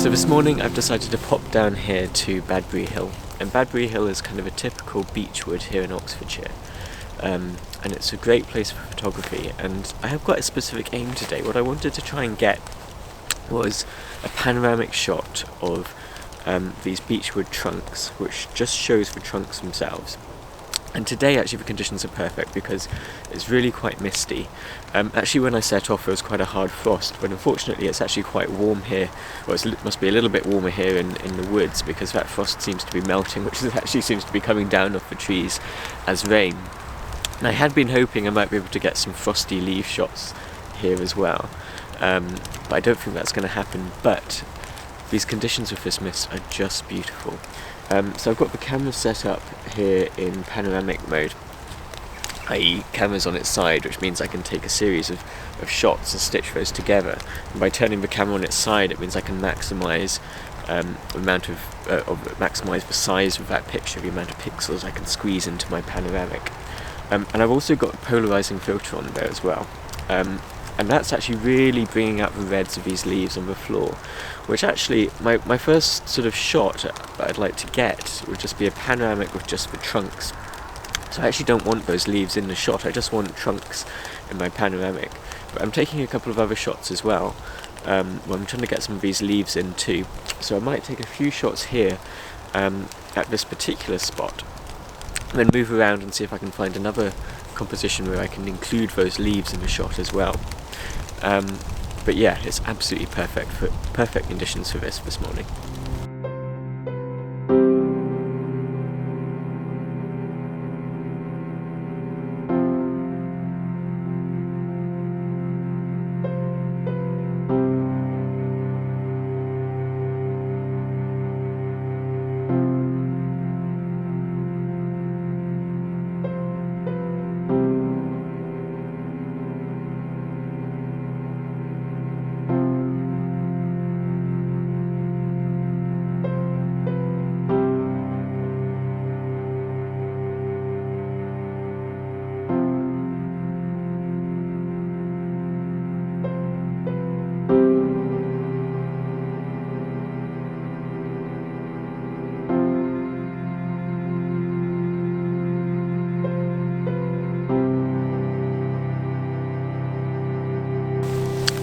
So this morning I've decided to pop down here to Badbury Hill, and Badbury Hill is kind of a typical beechwood here in Oxfordshire, and it's a great place for photography, and I have quite a specific aim today. What I wanted to try and get was a panoramic shot of these beechwood trunks, which just shows the trunks themselves. And today actually the conditions are perfect because it's really quite misty. Actually when I set off there was quite a hard frost, but unfortunately it's actually quite warm here. Well, it must be a little bit warmer here in the woods because that frost seems to be melting, which actually seems to be coming down off the trees as rain. And I had been hoping I might be able to get some frosty leaf shots here as well, but I don't think that's going to happen. But these conditions with this mist are just beautiful. So I've got the camera set up here in panoramic mode, i.e. camera's on its side, which means I can take a series of shots and stitch those together. And by turning the camera on its side, it means I can maximise maximise the size of that picture, the amount of pixels I can squeeze into my panoramic. And I've also got a polarising filter on there as well. And that's actually really bringing out the reds of these leaves on the floor, which actually, my first sort of shot that I'd like to get would just be a panoramic with just the trunks. So I actually don't want those leaves in the shot, I just want trunks in my panoramic. But I'm taking a couple of other shots as well, where I'm trying to get some of these leaves in too. So I might take a few shots here at this particular spot, and then move around and see if I can find another composition where I can include those leaves in the shot as well. But yeah, it's absolutely perfect conditions for this morning.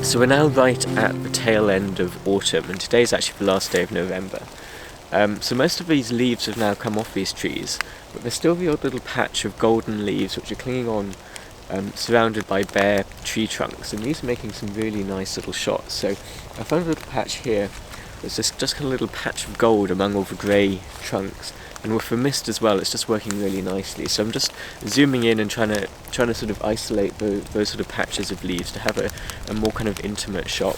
So we're now right at the tail end of autumn, and today's actually the last day of November. So most of these leaves have now come off these trees, but there's still the odd little patch of golden leaves which are clinging on, surrounded by bare tree trunks, and these are making some really nice little shots. So I found a little patch here. There's just kind of a little patch of gold among all the grey trunks, and with the mist as well, it's just working really nicely. So I'm just zooming in and trying to sort of isolate those sort of patches of leaves to have a more kind of intimate shot.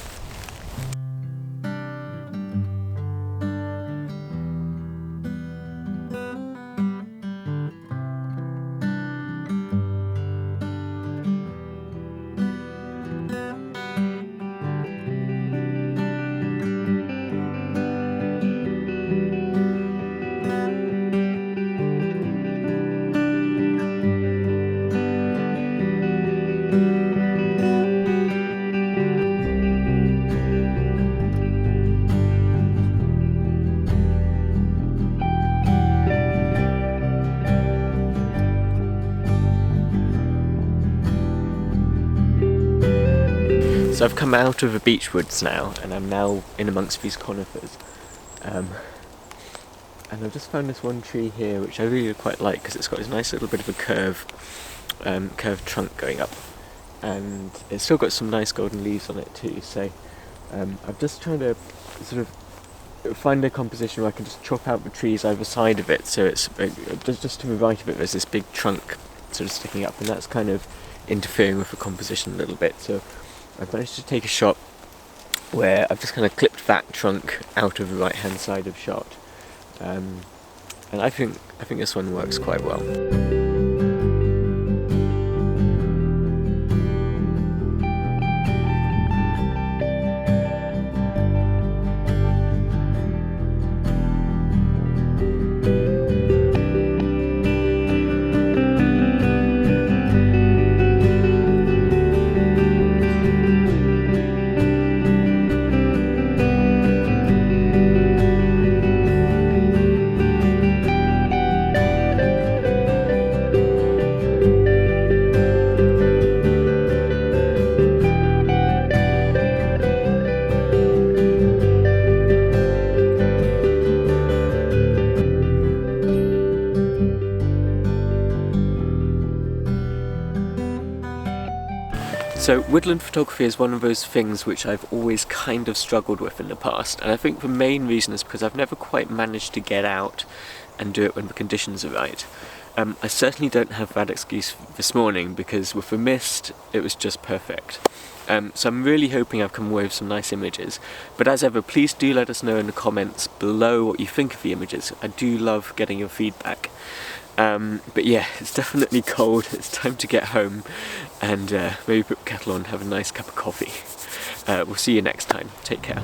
So I've come out of the beechwoods now, and I'm now in amongst these conifers. And I've just found this one tree here which I really quite like because it's got this nice little bit of a curved trunk going up, and it's still got some nice golden leaves on it too. So I'm just trying to sort of find a composition where I can just chop out the trees either side of it, so it's just to the right of it there's this big trunk sort of sticking up, and that's kind of interfering with the composition a little bit. So I've managed to take a shot where I've just kind of clipped that trunk out of the right hand side of shot, and I think this one works quite well. So woodland photography is one of those things which I've always kind of struggled with in the past, and I think the main reason is because I've never quite managed to get out and do it when the conditions are right. I certainly don't have that excuse this morning because with the mist it was just perfect. So I'm really hoping I've come away with some nice images, but as ever, please do let us know in the comments below what you think of the images. I do love getting your feedback. But yeah, it's definitely cold, it's time to get home and maybe put the kettle on and have a nice cup of coffee. We'll see you next time, take care.